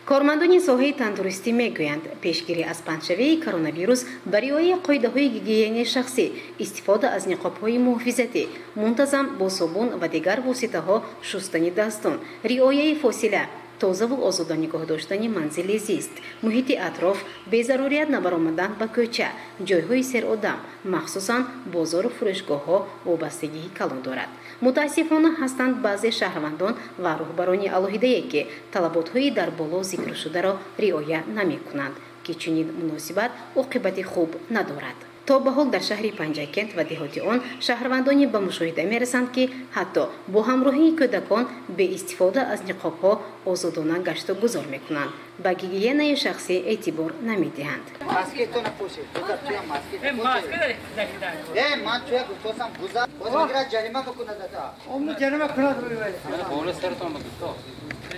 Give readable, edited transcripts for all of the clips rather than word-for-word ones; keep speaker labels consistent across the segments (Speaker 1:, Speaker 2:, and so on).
Speaker 1: کارمندان ساحه تندرستی میگویند پیشگیری از پنجشنبه کرونا بر رعایت قاعده‌های گیگیینی شخصی، استفاده از نقاب‌های محافظتی منتظم با صابون و دیگر واسطه‌ها، شستن دستان، رعایت فاصله، تازه و آزاد نگاه داشتن منزل زیست، محیط اطراف، به ضرورت نبرآمدن به کوچه، جایهای سر آدم، مخصوصاً بازار و فروشگاه‌ها وابستگی کلان دارد. متاسفانه هستند بعضی شهروندان و رهبران علاهیده‌ای که طلبات‌های در بالا ذکر شده را رعایت نمی‌کنند که چنین مناسبت عاقبت خوب ندارد. تا به حال در شهر پنجکент و دهات آن شهروندان به مشاهده می‌رسند که حتی با همراهی کودکان به استفاده از نقاب‌ها آزادانه گشت و گذار می‌کنند. به گیگیینه شخصی اعتبار نمی‌دهند.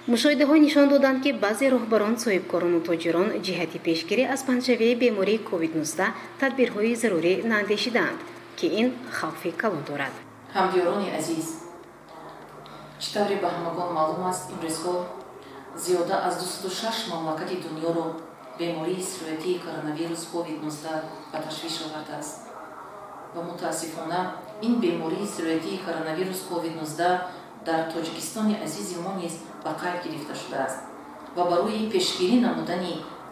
Speaker 1: مشاهده های نشان دادند که بعضی رهبران، صاحبکاران و تاجران جهت پیشگیری از پنجشنبه بیماری کووید 19 تدبیرهای ضروری ناندیشیدند که این خوف کلان دارد.
Speaker 2: همدیاران عزیز، چطوری به همگان معلوم است امروزها زیاده از 206 مملکت دنیا را بیماری سرایتی کرونا کووید 19 به تشویش آورده است و متاسفانه این بیماری سرایتی کرونا کووید 19 در تاجیکستان عزیز ما نیز به قید گرفته شده است و برای پیشگیری نمودن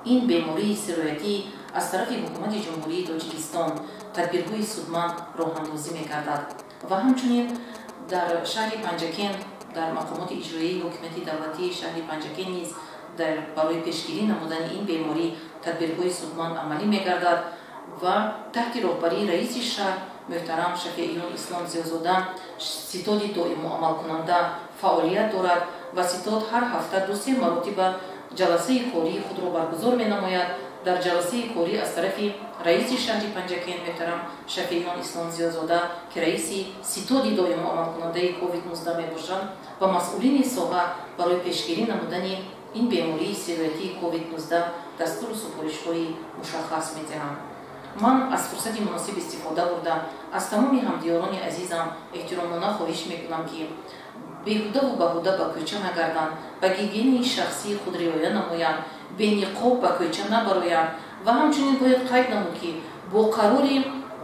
Speaker 2: این بیماری سرایتی از طرف حکومت جمهوری تاجیکستان تدبیرهای سودمند راه اندازی می‌گردد و همچنین در شهر پنجکент در مقامات اجرایی حکومت دولتی شهر پنجکent نیز برای پیشگیری نمودن این بیماری تدبیرهای سودمند عملی می‌گردد و تحت رهبری رئیس شهر محترم شفیعیان اسلام زیازاده ستاد دائم و عمل کننده فعالیت دارد و ستاد هر هفته 2-3 مرتبه جلسه کاری خود را برگزار می نماید. در جلسه کاری از طرف رئیس شهر پنجکent محترم شفیعیان اسلام زیازاده که رئیس ستاد دائم و عمل کننده کووید 19 می باشند و مسئولین ساحه برای پیشگیری نمودن این بیماری سرایتی کووید 19 دستور و سفارش‌های مشخص می‌دهند. من از فرصت مناسب استفاده بردم از تمام همدیاران عزیزم احترامانه خواهش میکنم که بیهوده و بهوده به کوچه نگردند، به گیگیین شخصی خود رعایت نمایند، به نقاب به کوچه نبرایند و همچنین باید قید نمود که با قرار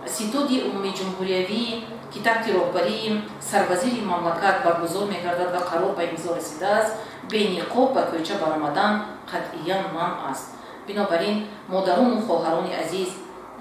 Speaker 2: ستاد عمومی جمهوریوی که تحت رهبری سروزیر مملکت برگزار میگردد و قرار به امضا رسیده است، به نقاب به کوچه برآمدن قطعاً ممنوع است. بنابراین مادران و خواهران عزیز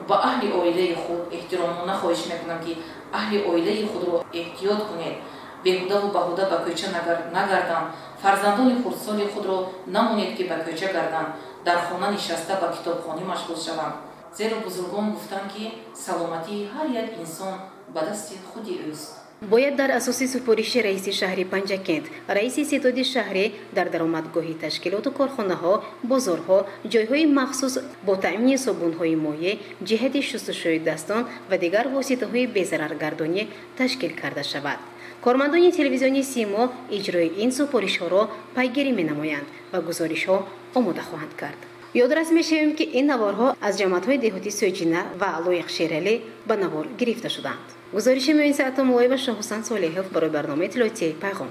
Speaker 2: با اهل عائله خود احترامانه خواهش میکنم که اهل عائله خود را احتیاط کنید، بیهوده و بهوده به کوچه نگردند، فرزندان خردسال خود را نمانید که به کوچه گردند، در خانه نشسته به کتابخوانی مشغول شوند، زیرا بزرگان گفتند که سلامتی هر یک انسان به دست خود اوست.
Speaker 1: باید در اساس سفارش رئیس شهر پنجکent، رئیس ستاد شهری در درآمدگاه تشکیلات و کارخانه‌ها، بازارها، جایهای مخصوص با تأمین صابون‌های مایع، جهت شستشوی دستان و دیگر واسطه‌های بی‌ضررگردانی تشکیل کرده شود. کارمندان تلویزیونی سیما اجرای این سفارش‌ها را پیگیری می‌نمایند و گزارش‌ها آماده خواهند کرد. یادرس می‌شویم که این نوارها از جماعت‌های دهاتی سوجینه و لایق شیرالی به نوار گرفته شدند. گزارش معین ساعت مولای و شاه حسین صالحов برای برنامه اطلاعاتی پیغام.